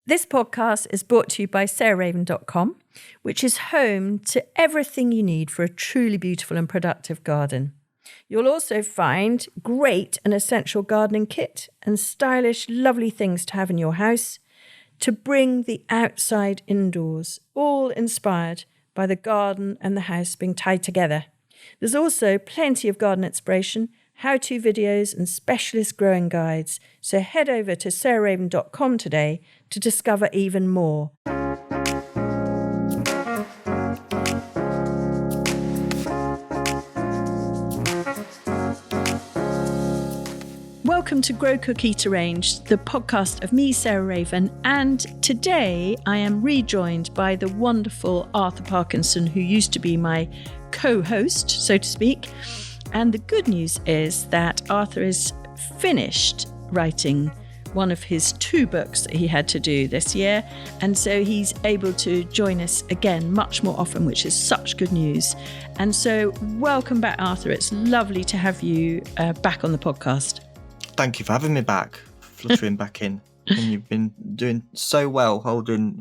This podcast is brought to you by sarahraven.com, which is home to everything you need for a truly beautiful and productive garden. You'll also find great and essential gardening kit and stylish, lovely things to have in your house to bring the outside indoors, all inspired by the garden and the house being tied together. There's also plenty of garden inspiration, how-to videos and specialist growing guides. So head over to sarahraven.com today to discover even more. Welcome to Grow, Cook, Eat, Arrange, the podcast of me, Sarah Raven, and today I am rejoined by the wonderful Arthur Parkinson, who used to be my co-host, so to speak. And the good news is that Arthur is finished writing one of his 2 books that he had to do this year. And so he's able to join us again much more often, which is such good news. And so welcome back, Arthur. It's lovely to have you back on the podcast. Thank you for having me back, fluttering back in. And you've been doing so well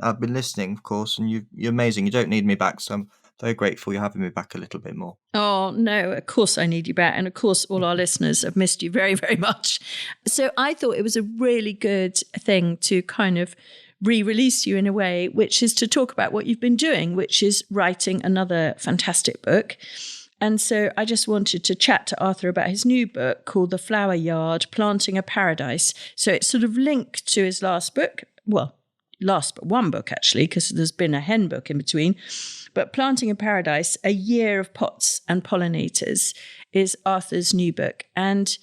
I've been listening, of course, and you're amazing. You don't need me back, so I'm very grateful you're having me back a little bit more. Oh, no, of course I need you back. And of course, all our listeners have missed you very, very much. So I thought it was a really good thing to kind of re-release you in a way, which is to talk about what you've been doing, which is writing another fantastic book. And so I just wanted to chat to Arthur about his new book called The Flower Yard, Planting a Paradise. So it's sort of linked to his last book. Well, last but one book, actually, because there's been a hen book in between. But Planting a Paradise, A Year of Pots and Pollinators is Arthur's new book. And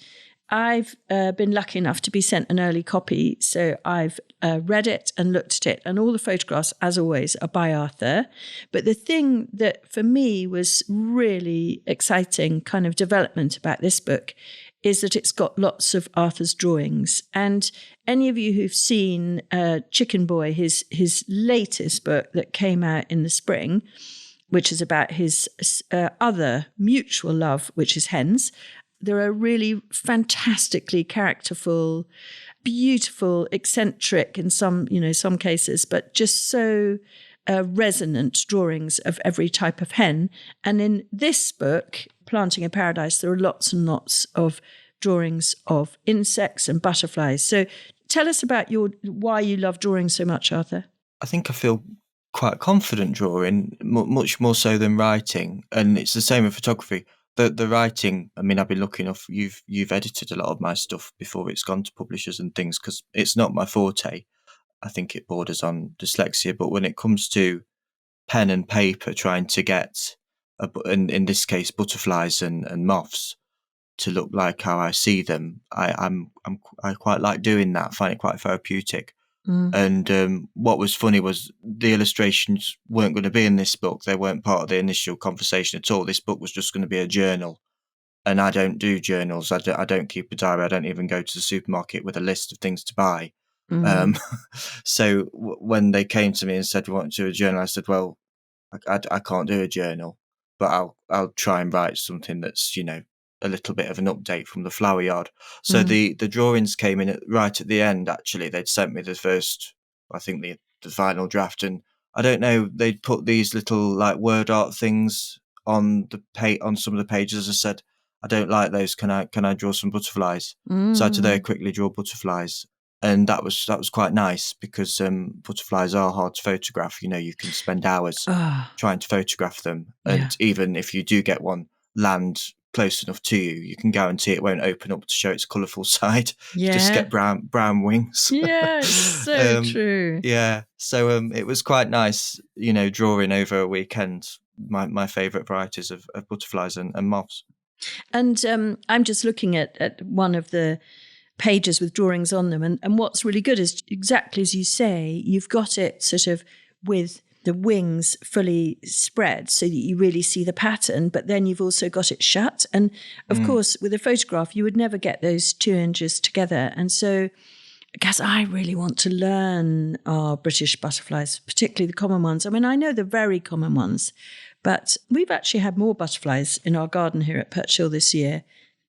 I've been lucky enough to be sent an early copy. So I've read it and looked at it. And all the photographs, as always, are by Arthur. But the thing that for me was really exciting kind of development about this book is that it's got lots of Arthur's drawings. And any of you who've seen Chicken Boy, his latest book that came out in the spring, which is about his other mutual love, which is hens, there are really fantastically characterful, beautiful, eccentric in some cases, but just so resonant drawings of every type of hen. And in this book, Planting a Paradise, there are lots and lots of drawings of insects and butterflies. So tell us about why you love drawing so much, Arthur. I think I feel quite confident drawing, much more so than writing. And it's the same with photography. The writing, I mean, I've been lucky enough, you've edited a lot of my stuff before it's gone to publishers and things, because it's not my forte. I think it borders on dyslexia. But when it comes to pen and paper, trying to get, in this case, butterflies and moths to look like how I see them, I quite like doing that. I find it quite therapeutic. And what was funny was the illustrations weren't going to be in this book. They weren't part of the initial conversation at all. This book was just going to be a journal. And I don't do journals. I don't keep a diary. I don't even go to the supermarket with a list of things to buy. So when they came to me and said, we want to do a journal, I said, well, I can't do a journal, but I'll try and write something that's, a little bit of an update from the Flower Yard. So the drawings came in right at the end, actually. They'd sent me the first, I think the final draft. And I don't know, they'd put these little like word art things on on some of the pages. I said, I don't like those. Can I draw some butterflies? So I had to very quickly draw butterflies. And that was quite nice because butterflies are hard to photograph. You can spend hours trying to photograph them. And even if you do get one land close enough to you, you can guarantee it won't open up to show its colourful side. You just get brown wings. Yeah, it's so true. Yeah. So it was quite nice, drawing over a weekend my favourite varieties of butterflies and moths. And I'm just looking at one of the pages with drawings on them. And what's really good is exactly as you say, you've got it sort of with the wings fully spread so that you really see the pattern, but then you've also got it shut. And of course, with a photograph, you would never get those 2 images together. And so, because I really want to learn our British butterflies, particularly the common ones. I mean, I know the very common ones, but we've actually had more butterflies in our garden here at Perch Hill this year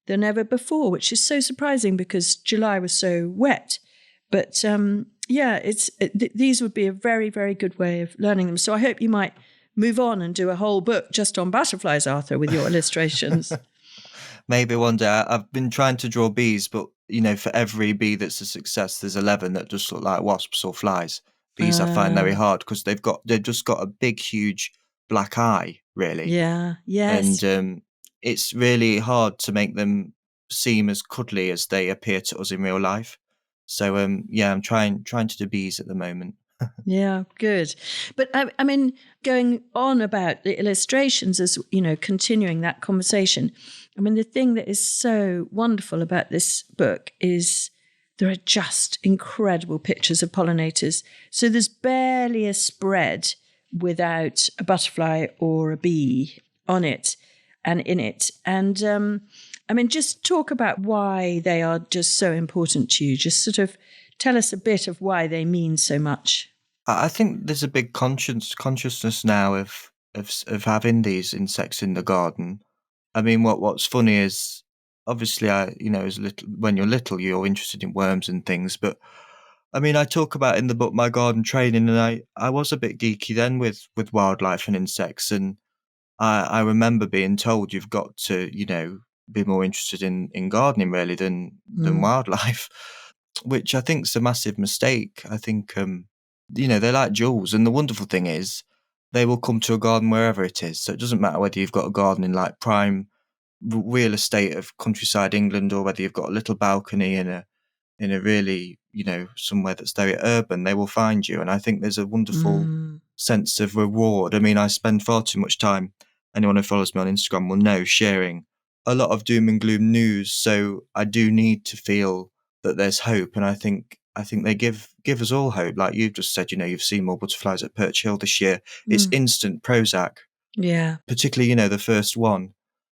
than ever before, which is so surprising because July was so wet. But these would be a very, very good way of learning them. So I hope you might move on and do a whole book just on butterflies, Arthur, with your illustrations. Maybe one day. I've been trying to draw bees, but for every bee that's a success, there's 11 that just look like wasps or flies. Bees I find very hard because they've just got a big, huge black eye, really. Yeah. Yes. And it's really hard to make them seem as cuddly as they appear to us in real life. So I'm trying to do bees at the moment. Yeah, good. But I mean, going on about the illustrations as, continuing that conversation, I mean, the thing that is so wonderful about this book is there are just incredible pictures of pollinators. So there's barely a spread without a butterfly or a bee on it and in it. And I mean, just talk about why they are just so important to you. Just sort of tell us a bit of why they mean so much. I think there's a big consciousness now of having these insects in the garden. I mean, what's funny is obviously as when you're little, you're interested in worms and things. But I mean, I talk about in the book my garden training, and I was a bit geeky then with wildlife and insects, and I remember being told you've got to be more interested in gardening really than wildlife, which I think is a massive mistake. I think they're like jewels, and the wonderful thing is they will come to a garden wherever it is. So it doesn't matter whether you've got a garden in like prime real estate of countryside England or whether you've got a little balcony in a really somewhere that's very urban. They will find you, and I think there's a wonderful sense of reward. I mean, I spend far too much time, anyone who follows me on Instagram will know, sharing a lot of doom and gloom news, so I do need to feel that there's hope, and I think they give us all hope. Like you've just said, you've seen more butterflies at Perch Hill this year. It's instant Prozac. Yeah. Particularly, the first one.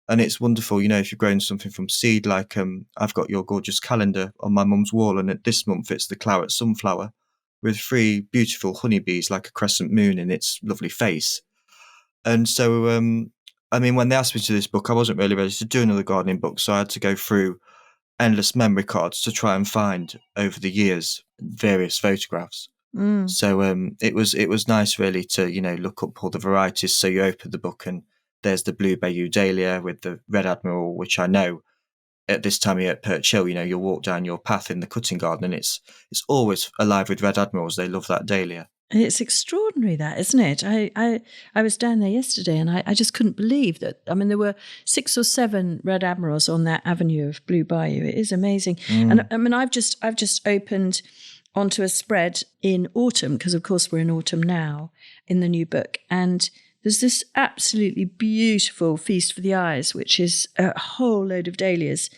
And it's wonderful, if you've grown something from seed, like I've got your gorgeous calendar on my mum's wall, and this month it's the claret sunflower with 3 beautiful honeybees like a crescent moon in its lovely face. And so, I mean, when they asked me to do this book, I wasn't really ready to do another gardening book, so I had to go through endless memory cards to try and find over the years various photographs. So it was nice really to look up all the varieties. So you open the book and there's the blue Bayou Dahlia with the red admiral, which I know at this time of year at Perch Hill, you'll walk down your path in the cutting garden and it's always alive with red admirals. They love that dahlia. It's extraordinary, that, isn't it? I was down there yesterday and I just couldn't believe that. I mean, there were 6 or 7 red admirals on that avenue of Blue Bayou. It is amazing. And I mean, I've just opened onto a spread in autumn, because of course we're in autumn now in the new book. And there's this absolutely beautiful feast for the eyes, which is a whole load of dahlias.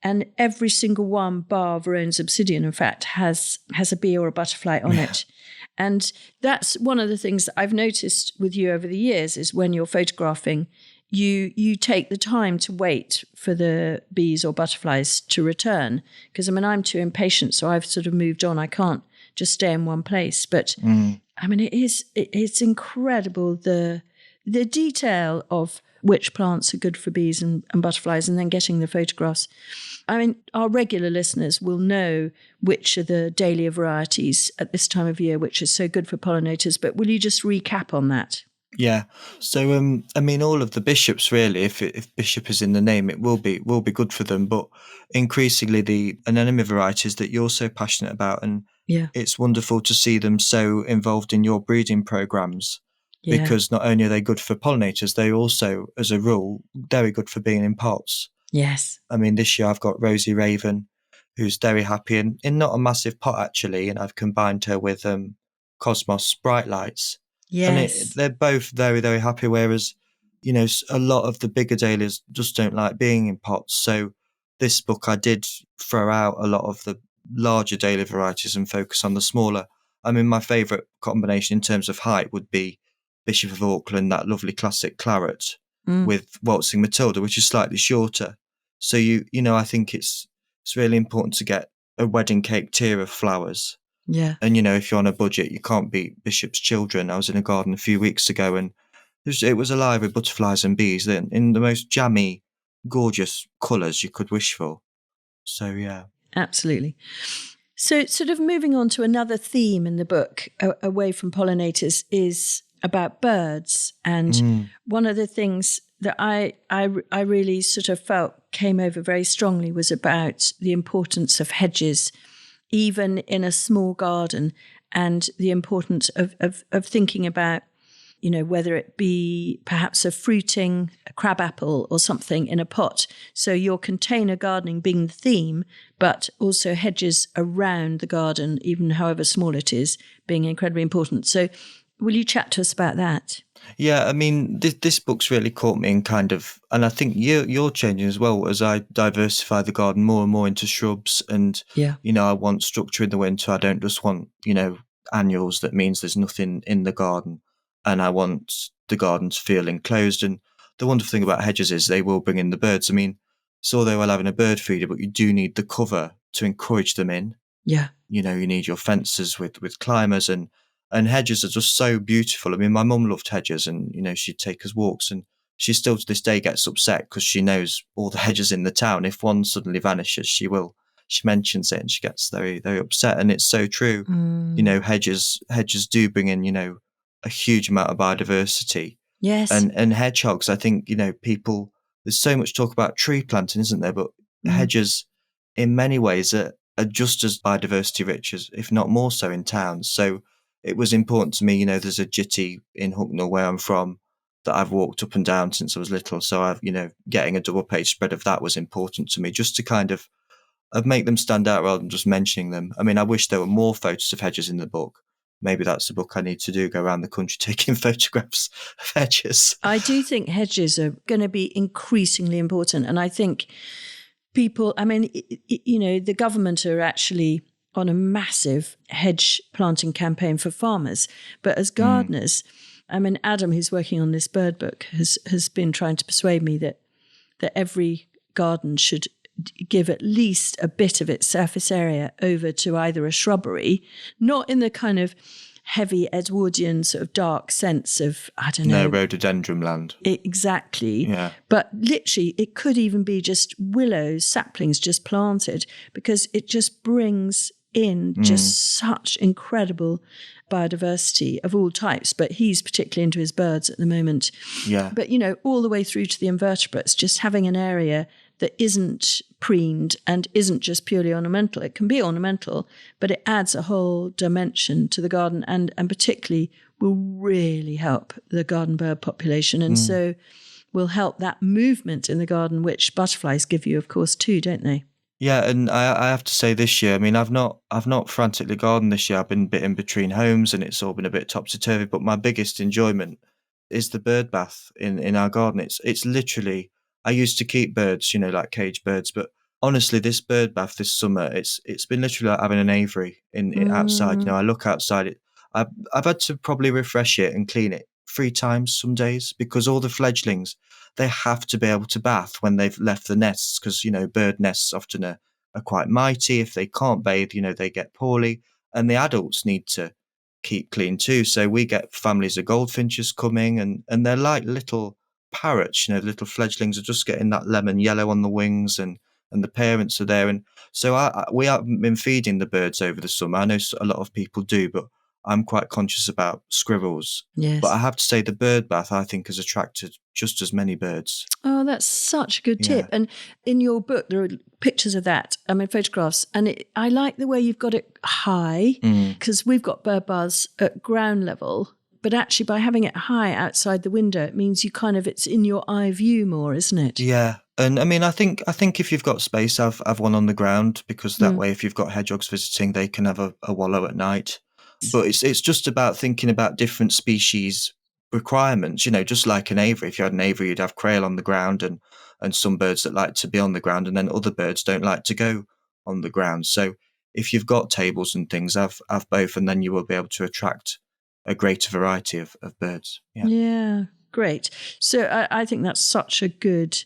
And every single one, bar Verone's obsidian, in fact, has a bee or a butterfly on it. And that's one of the things that I've noticed with you over the years is when you're photographing, you take the time to wait for the bees or butterflies to return. Because, I mean, I'm too impatient, so I've sort of moved on. I can't just stay in one place. But, I mean, it's incredible, the detail of which plants are good for bees and butterflies, and then getting the photographs. I mean, our regular listeners will know which are the dahlia varieties at this time of year, which is so good for pollinators. But will you just recap on that? Yeah. So, I mean, all of the bishops really, if bishop is in the name, it will be good for them. But increasingly, the anemone varieties that you're so passionate about, and it's wonderful to see them so involved in your breeding programs. Yeah. Because not only are they good for pollinators, they also, as a rule, very good for being in pots. Yes. I mean, this year I've got Rosie Raven, who's very happy, and in not a massive pot actually, and I've combined her with Cosmos Bright Lights. Yes. And they're both very, very happy, whereas, a lot of the bigger dahlias just don't like being in pots. So this book, I did throw out a lot of the larger dahlia varieties and focus on the smaller. I mean, my favourite combination in terms of height would be Bishop of Auckland, that lovely classic claret, with Waltzing Matilda, which is slightly shorter. So, I think it's really important to get a wedding cake tier of flowers. Yeah. And, if you're on a budget, you can't beat Bishop's Children. I was in a garden a few weeks ago and it was alive with butterflies and bees in the most jammy, gorgeous colours you could wish for. So, yeah. Absolutely. So sort of moving on to another theme in the book, away from pollinators, is about birds. And one of the things that I really sort of felt came over very strongly was about the importance of hedges, even in a small garden, and the importance of thinking about, you know, whether it be perhaps a fruiting, a crabapple or something in a pot. So your container gardening being the theme, but also hedges around the garden, even however small it is, being incredibly important. So will you chat to us about that? Yeah, I mean, this book's really caught me in kind of, and I think you're changing as well as I diversify the garden more and more into shrubs. And, you know, I want structure in the winter. I don't just want, you know, annuals that means there's nothing in the garden. And I want the garden to feel enclosed. And the wonderful thing about hedges is they will bring in the birds. I mean, so they will having a bird feeder, but you do need the cover to encourage them in. Yeah. You know, you need your fences with climbers, and hedges are just so beautiful. I mean, my mum loved hedges, and, you know, she'd take us walks, and she still to this day gets upset because she knows all the hedges in the town. If one suddenly vanishes, she mentions it and she gets very, very upset. And it's so true. You know, hedges do bring in, you know, a huge amount of biodiversity. Yes. And hedgehogs, I think, you know, there's so much talk about tree planting, isn't there? But hedges in many ways are just as biodiversity rich as, if not more so, in towns. So it was important to me, you know, there's a jitty in Hucknall where I'm from that I've walked up and down since I was little. So I've, you know, getting a double page spread of that was important to me, just to kind of make them stand out rather than just mentioning them. I mean, I wish there were more photos of hedges in the book. Maybe that's the book I need to do, go around the country taking photographs of hedges. I do think hedges are going to be increasingly important. And I think people, I mean, you know, the government are actually on a massive hedge planting campaign for farmers. But as gardeners, I mean, Adam, who's working on this bird book, has been trying to persuade me that every garden should give at least a bit of its surface area over to either a shrubbery, not in the kind of heavy Edwardian sort of dark sense of, I don't know. No, rhododendron land. Exactly. Yeah. But literally, it could even be just willows, saplings just planted, because it just brings in just such incredible biodiversity of all types. But he's particularly into his birds at the moment. Yeah. But, you know, all the way through to the invertebrates, just having an area that isn't preened and isn't just purely ornamental. It can be ornamental, but it adds a whole dimension to the garden, and particularly will really help the garden bird population. And so will help that movement in the garden, which butterflies give you, of course, too, don't they? Yeah, and I have to say this year, I mean, I've not frantically gardened this year. I've been a bit in between homes and it's all been a bit topsy-turvy, but my biggest enjoyment is the bird bath in our garden. It's literally, I used to keep birds, you know, like cage birds, but honestly, this bird bath this summer, it's been literally like having an aviary in outside. You know, I look outside, I've had to probably refresh it and clean it 3 times some days, because all the fledglings, they have to be able to bath when they've left the nests, because, you know, bird nests often are quite mighty. If they can't bathe, you know, they get poorly, and the adults need to keep clean too. So we get families of goldfinches coming, and they're like little parrots, you know, the little fledglings are just getting that lemon yellow on the wings, and the parents are there. And so we haven't been feeding the birds over the summer. I know a lot of people do, but I'm quite conscious about squirrels. Yes. But I have to say the bird bath, I think, has attracted just as many birds. Oh, that's such a good tip. And in your book, there are pictures of that, I mean, photographs. And I like the way you've got it high, because we've got bird baths at ground level. But actually, by having it high outside the window, it means you kind of, it's in your eye view more, isn't it? Yeah. And I mean, I think if you've got space, have one on the ground, because that way, if you've got hedgehogs visiting, they can have a wallow at night. But it's just about thinking about different species requirements, you know, just like an aviary. If you had an aviary, you'd have quail on the ground and some birds that like to be on the ground, and then other birds don't like to go on the ground. So if you've got tables and things, have both, and then you will be able to attract a greater variety of birds. Yeah, great. So I think that's such a good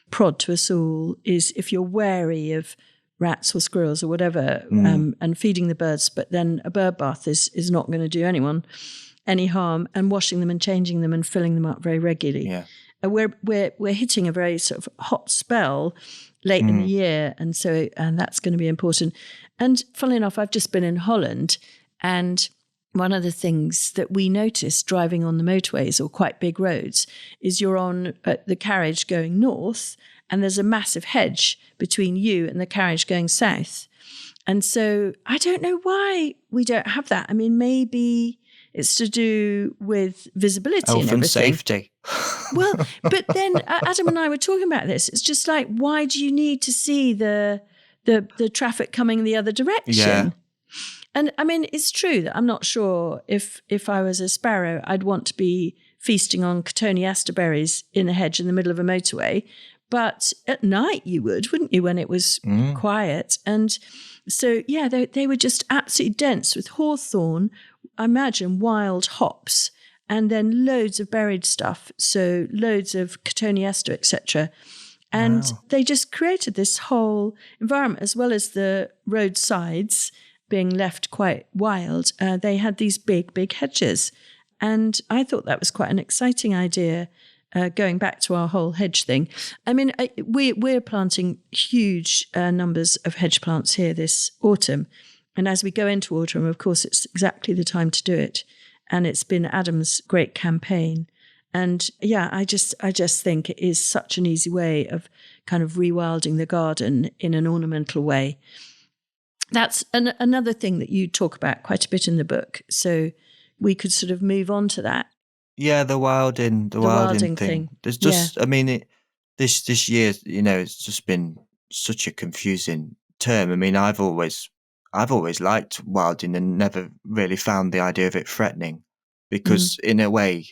prod to us all, is if you're wary of rats or squirrels or whatever, and feeding the birds, but then a bird bath is not going to do anyone any harm, and washing them and changing them and filling them up very regularly. Yeah. We're hitting a very sort of hot spell late in the year, and that's going to be important. And funnily enough, I've just been in Holland, and one of the things that we notice driving on the motorways or quite big roads is you're on the carriage going north, and there's a massive hedge between you and the carriage going south. And so I don't know why we don't have that. I mean, maybe it's to do with visibility and everything. Safety. Well, but then Adam and I were talking about this. It's just like, why do you need to see the traffic coming the other direction? Yeah. And I mean, it's true that I'm not sure if I was a sparrow, I'd want to be feasting on cotoneaster berries in a hedge in the middle of a motorway. But at night you would, wouldn't you, when it was quiet? And so, yeah, they were just absolutely dense with hawthorn, I imagine wild hops, and then loads of buried stuff. So loads of cotoneaster, etc. And they just created this whole environment, as well as the roadsides being left quite wild. They had these big hedges. And I thought that was quite an exciting idea, going back to our whole hedge thing. I mean, we're planting huge numbers of hedge plants here this autumn. And as we go into autumn, of course, it's exactly the time to do it. And it's been Adam's great campaign. And yeah, I just think it is such an easy way of kind of rewilding the garden in an ornamental way. That's another thing that you talk about quite a bit in the book. So we could sort of move on to that. Yeah, the wilding thing. There's just, I mean, this year, it's just been such a confusing term. I mean, I've always liked wilding and never really found the idea of it threatening, because in a way,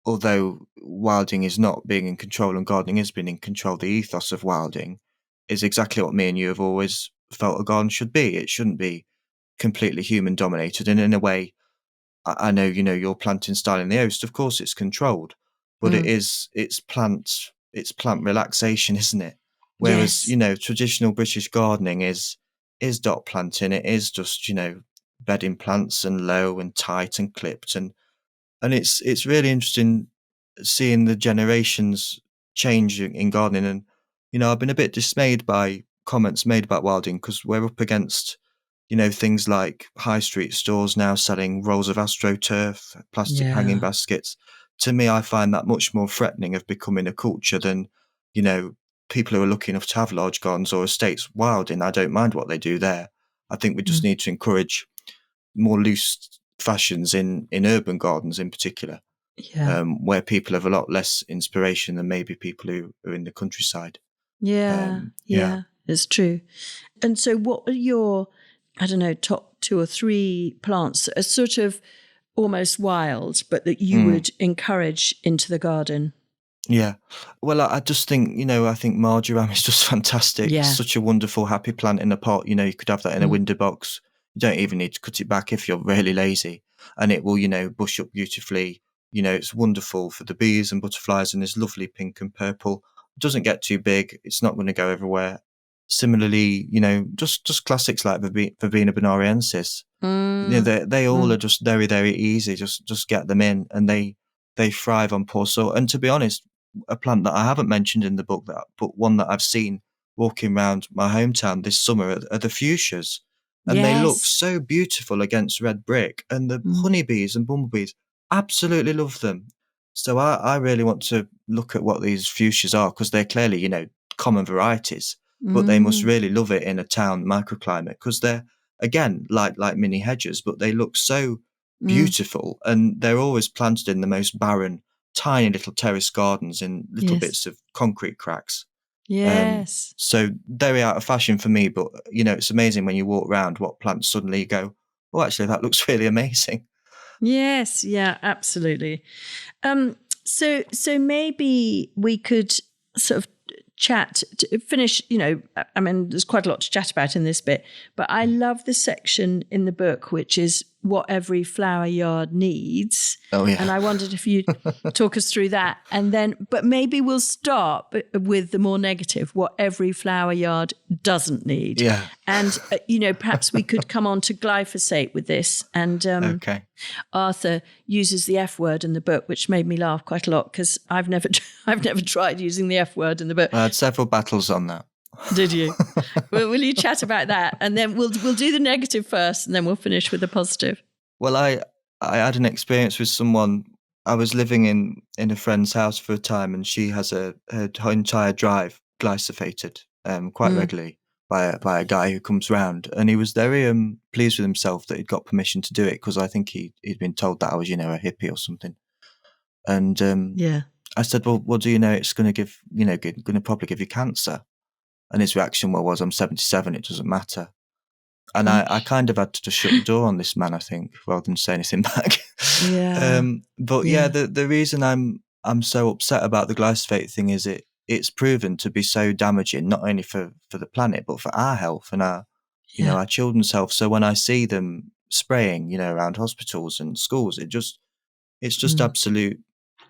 although wilding is not being in control and gardening has been in control, the ethos of wilding is exactly what me and you have always felt a garden should be. It shouldn't be completely human dominated. And in a way, I know, your planting style in the Oast, of course it's controlled, but it's plant relaxation, isn't it? Whereas, Yes. Traditional British gardening is dot planting. It is just, bedding plants and low and tight and clipped. And it's really interesting seeing the generations change in gardening. And, I've been a bit dismayed by comments made about wilding, because we're up against, things like high street stores now selling rolls of AstroTurf, plastic hanging baskets. To me, I find that much more threatening of becoming a culture than, people who are lucky enough to have large gardens or estates wilding. I don't mind what they do there. I think we just need to encourage more loose fashions in urban gardens in particular, where people have a lot less inspiration than maybe people who are in the countryside. Yeah, it's true. And so what are your, I don't know, top 2 or 3 plants that are sort of almost wild, but that you would encourage into the garden? Yeah. Well, I just think, I think marjoram is just fantastic. Yeah. It's such a wonderful, happy plant in a pot. You could have that in a window box. You don't even need to cut it back if you're really lazy. And it will, bush up beautifully. It's wonderful for the bees and butterflies, and it's lovely pink and purple. It doesn't get too big. It's not going to go everywhere. Similarly, just classics like Verbena bonariensis. They all are just very, very easy. Just get them in, and they thrive on poor soil. And to be honest, a plant that I haven't mentioned in the book, but one that I've seen walking around my hometown this summer are the fuchsias. And they look so beautiful against red brick. And the honeybees and bumblebees absolutely love them. So I really want to look at what these fuchsias are, because they're clearly, common varieties, but they must really love it in a town microclimate, because they're, again, like mini hedges, but they look so beautiful, and they're always planted in the most barren, tiny little terrace gardens in little bits of concrete cracks. Yes. So very out of fashion for me, but it's amazing when you walk around what plants suddenly you go, oh, actually that looks really amazing. Yes, yeah, absolutely. So maybe we could sort of chat to finish, I mean, there's quite a lot to chat about in this bit, but I love the section in the book which is what every flower yard needs. Oh yeah. And I wondered if you'd talk us through that, and then, but maybe we'll start with the more negative, what every flower yard doesn't need. Yeah. And perhaps we could come on to glyphosate with this. And Okay. Arthur uses the F word in the book, which made me laugh quite a lot, because I've never tried using the F word in the book. I had several battles on that. Did you? Well, will you chat about that? And then we'll do the negative first, and then we'll finish with the positive. Well, I had an experience with someone. I was living in a friend's house for a time, and she has her entire drive glyphosated quite regularly by a guy who comes round, and he was very pleased with himself that he'd got permission to do it, because I think he'd been told that I was, a hippie or something. And I said, well, do you know it's going to give, going to probably give you cancer? And his reaction was, I'm 77, it doesn't matter. And I kind of had to just shut the door on this man, I think, rather than say anything back. Yeah. The reason I'm so upset about the glyphosate thing is it's proven to be so damaging, not only for the planet, but for our health and our our children's health. So when I see them spraying, around hospitals and schools, it's just absolute.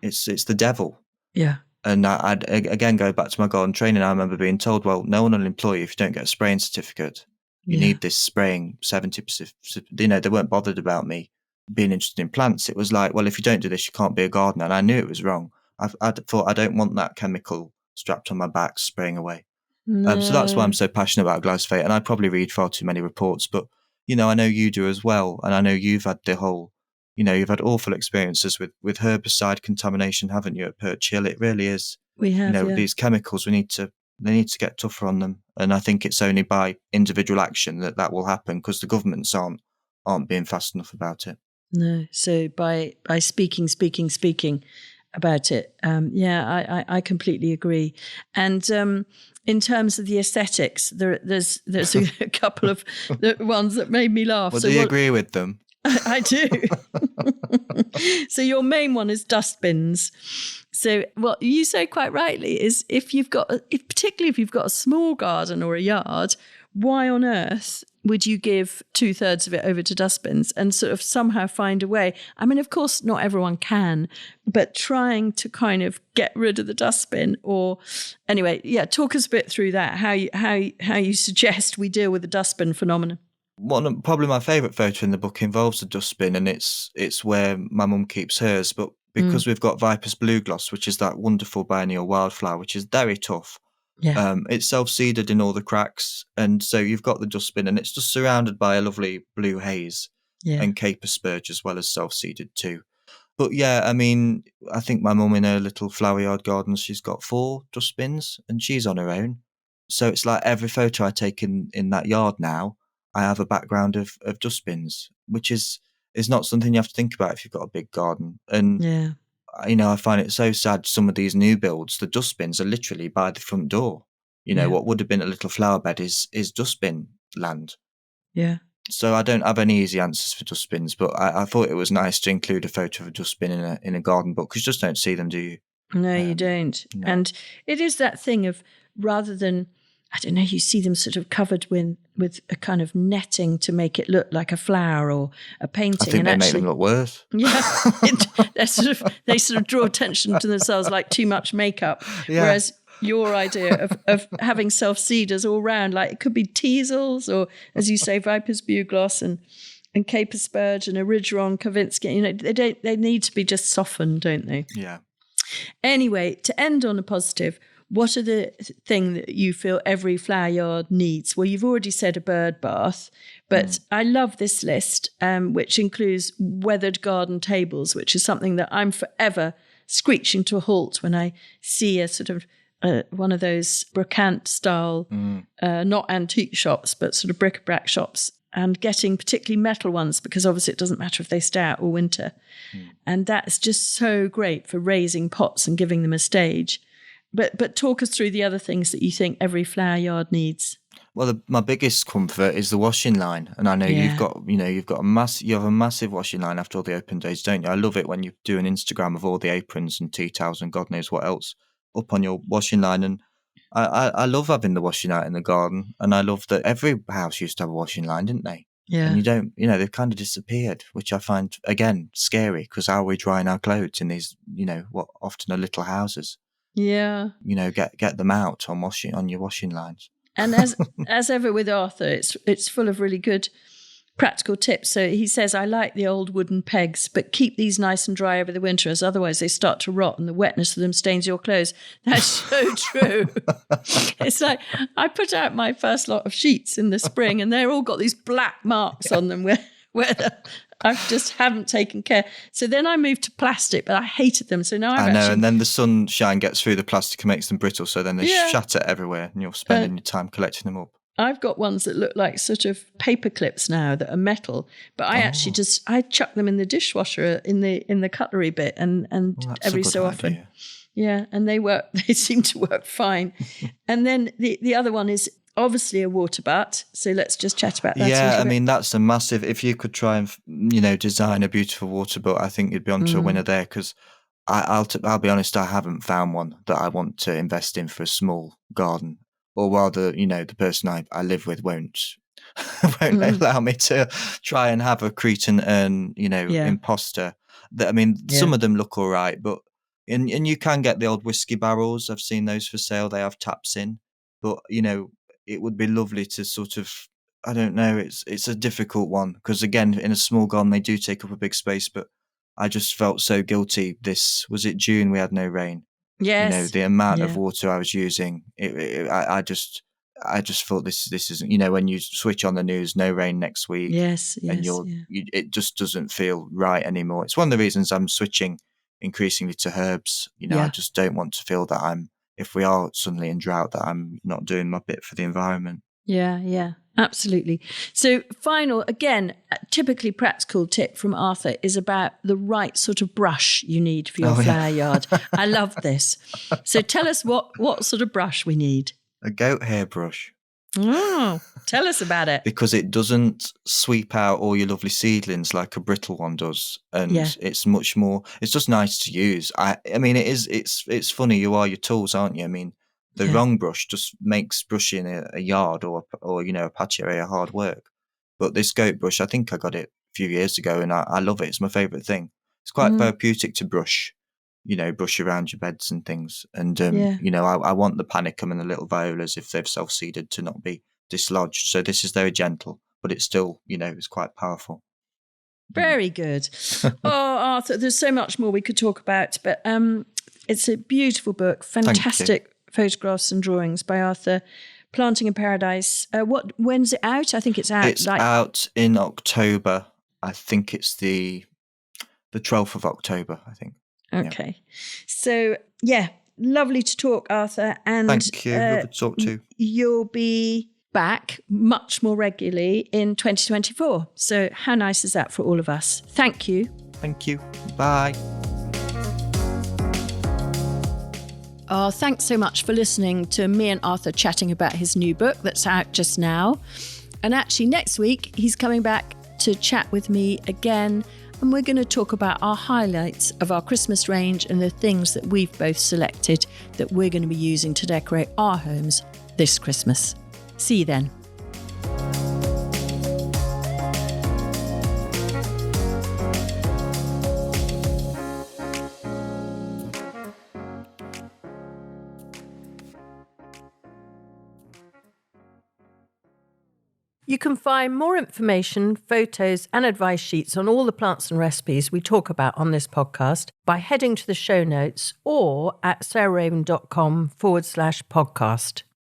It's the devil. Yeah. And I'd again go back to my garden training. I remember being told, well, no one will employ you if you don't get a spraying certificate. You need this spraying 70%. They weren't bothered about me being interested in plants. It was like, well, if you don't do this, you can't be a gardener. And I knew it was wrong. I thought, I don't want that chemical strapped on my back spraying away. No. So that's why I'm so passionate about glyphosate. And I probably read far too many reports, but, I know you do as well. And I know you've had the whole, you've had awful experiences with herbicide contamination, haven't you, at Perch Hill? It really is. We have, these chemicals, they need to get tougher on them. And I think it's only by individual action that will happen, because the governments aren't being fast enough about it. No. So by speaking about it, I completely agree. And in terms of the aesthetics, there's a couple of the ones that made me laugh. Well, do you agree with them? I do. So your main one is dustbins. So what you say quite rightly is particularly if you've got a small garden or a yard, why on earth would you give 2/3 of it over to dustbins and sort of somehow find a way? I mean, of course, not everyone can, but trying to kind of get rid of the dustbin, or anyway, talk us a bit through that, how you suggest we deal with the dustbin phenomenon. Probably my favourite photo in the book involves a dustbin, and it's where my mum keeps hers. But because we've got Viper's blue gloss, which is that wonderful biennial wildflower, which is very tough. Yeah. It's self-seeded in all the cracks, and so you've got the dustbin, and it's just surrounded by a lovely blue haze and caper spurge, as well as self-seeded too. But I mean, I think my mum in her little flower yard garden, she's got 4 dustbins, and she's on her own. So it's like every photo I take in that yard now, I have a background of dustbins, which is not something you have to think about if you've got a big garden. And I find it so sad. Some of these new builds, the dustbins are literally by the front door. What would have been a little flower bed is dustbin land. Yeah. So I don't have any easy answers for dustbins, but I thought it was nice to include a photo of a dustbin in a garden book, because you just don't see them, do you? No, you don't. No. And it is that thing of, rather than, I don't know, you see them sort of covered with a kind of netting to make it look like a flower or a painting. I think they make them look worse. Yeah, they sort of draw attention to themselves like too much makeup. Yeah. Whereas your idea of having self-seeders all round, like it could be teasels or, as you say, Viper's bugloss and caper spurge and erigeron, Kavinsky. They need to be just softened, don't they? Yeah. Anyway, to end on a positive, what are the thing that you feel every flower yard needs? Well, you've already said a bird bath, but I love this list, which includes weathered garden tables, which is something that I'm forever screeching to a halt when I see a sort of one of those brocante style, not antique shops, but sort of bric-a-brac shops, and getting particularly metal ones, because obviously it doesn't matter if they stay out all winter. And that's just so great for raising pots and giving them a stage. But talk us through the other things that you think every flower yard needs. Well, my biggest comfort is the washing line, and I know you have a massive washing line after all the open days, don't you? I love it when you do an Instagram of all the aprons and tea towels and God knows what else up on your washing line. And I love having the washing out in the garden, and I love that every house used to have a washing line, didn't they? Yeah. And you don't, they've kind of disappeared, which I find again scary, because how are we drying our clothes in these, what often are little houses? Yeah. Get them out on your washing lines. And as ever with Arthur, it's full of really good practical tips. So he says, I like the old wooden pegs, but keep these nice and dry over the winter, as otherwise they start to rot and the wetness of them stains your clothes. That's so true. It's like, I put out my first lot of sheets in the spring and they're all got these black marks on them where I just haven't taken care. So then I moved to plastic, but I hated them. So now I know, and then the sunshine gets through the plastic and makes them brittle, so then they shatter everywhere and you're spending your time collecting them up. I've got ones that look like sort of paper clips now that are metal, but I actually I chuck them in the dishwasher in the cutlery bit and every so often. Yeah, and they seem to work fine. And then the other one is obviously a water butt. So let's just chat about that. Yeah, I mean, that's a massive, if you could try and, design a beautiful water butt, I think you'd be onto a winner there, because I'll be honest, I haven't found one that I want to invest in for a small garden. Or rather, the person I live with won't allow me to try and have a Cretan imposter. Some of them look all right, but and you can get the old whiskey barrels. I've seen those for sale. They have taps in, but it would be lovely to sort of, I don't know. It's a difficult one because again, in a small garden, they do take up a big space. But I just felt so guilty. Was it June? We had no rain. Yes. The amount of water I was using, I just thought this isn't, when you switch on the news, no rain next week. Yes. And it just doesn't feel right anymore. It's one of the reasons I'm switching increasingly to herbs. I just don't want to feel that if we are suddenly in drought, that I'm not doing my bit for the environment. Yeah, absolutely. So final, again, typically practical tip from Arthur is about the right sort of brush you need for your flower yard. I love this. So tell us what sort of brush we need. A goat hair brush. Oh, tell us about it. Because it doesn't sweep out all your lovely seedlings like a brittle one does. And it's much more, it's just nice to use. I mean, it's funny, you are your tools, aren't you? I mean, the wrong brush just makes brushing a yard or a patio area hard work. But this goat brush, I think I got it a few years ago and I love it. It's my favourite thing. It's quite therapeutic to brush around your beds and things. And, I want the panicum and the little violas, if they've self-seeded, to not be dislodged. So this is very gentle, but it's still, it's quite powerful. Very good. Arthur, there's so much more we could talk about, but it's a beautiful book, fantastic photographs and drawings by Arthur. Planting in Paradise. When's it out? I think it's out. It's out in October. I think it's the 12th of October, I think. Okay. So, lovely to talk, Arthur. And thank you. Lovely to talk too. You'll be back much more regularly in 2024. So how nice is that for all of us? Thank you. Thank you. Bye. Oh, thanks so much for listening to me and Arthur chatting about his new book that's out just now. And actually next week, he's coming back to chat with me again. And we're going to talk about our highlights of our Christmas range and the things that we've both selected that we're going to be using to decorate our homes this Christmas. See you then. You can find more information, photos and advice sheets on all the plants and recipes we talk about on this podcast by heading to the show notes or at sarahraven.com/podcast.